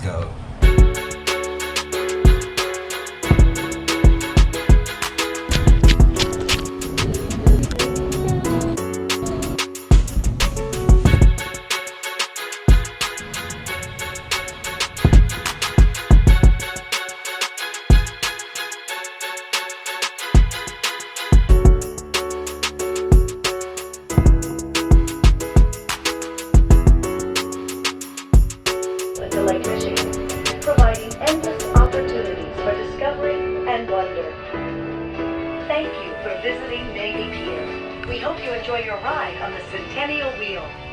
Let's go. To Lake Michigan, providing endless opportunities for discovery and wonder. Thank you for visiting Navy Pier. We hope you enjoy your ride on the Centennial Wheel.